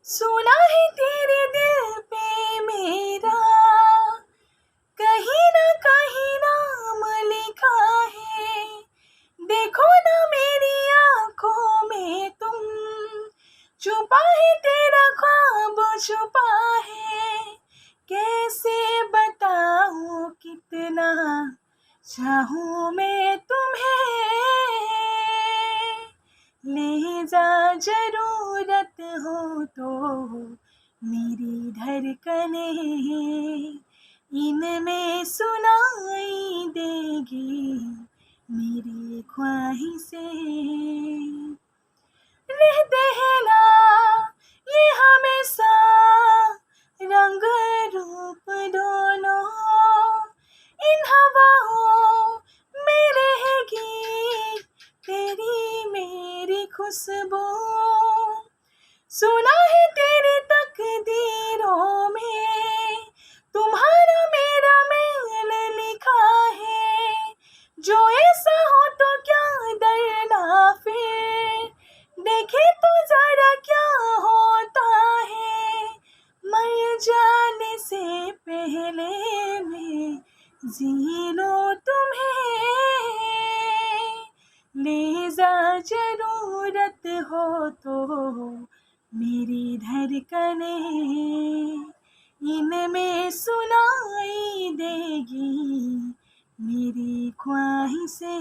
सुना है तेरे दिल पे मेरा कहीं ना कहीं नाम लिखा है। देखो ना मेरी आंखों में तुम, छुपा है तेरा ख्वाब छुपा है। कैसे बताऊं कितना चाहूं मैं तुम्हें, ले जा जरूरत हो तो मेरी धड़कने इनमें सुनाई देगी मेरी ख्वाहिशें। रहते हैं ना ये हमेशा रंग रूप दोनों, इन हवाओं में रहेगी तेरी मेरी खुशबू। सुना है तेरी तकदीरों में तुम्हारा मेरा मेल लिखा है। जो ऐसा हो तो क्या डरना फिर, देखे तो जरा क्या होता है। मर जाने से पहले मैं जी लो तुम्हें, ले जा जरूरत हो तो मेरी धड़कने इनमें सुनाई देगी मेरी ख्वाहिशें।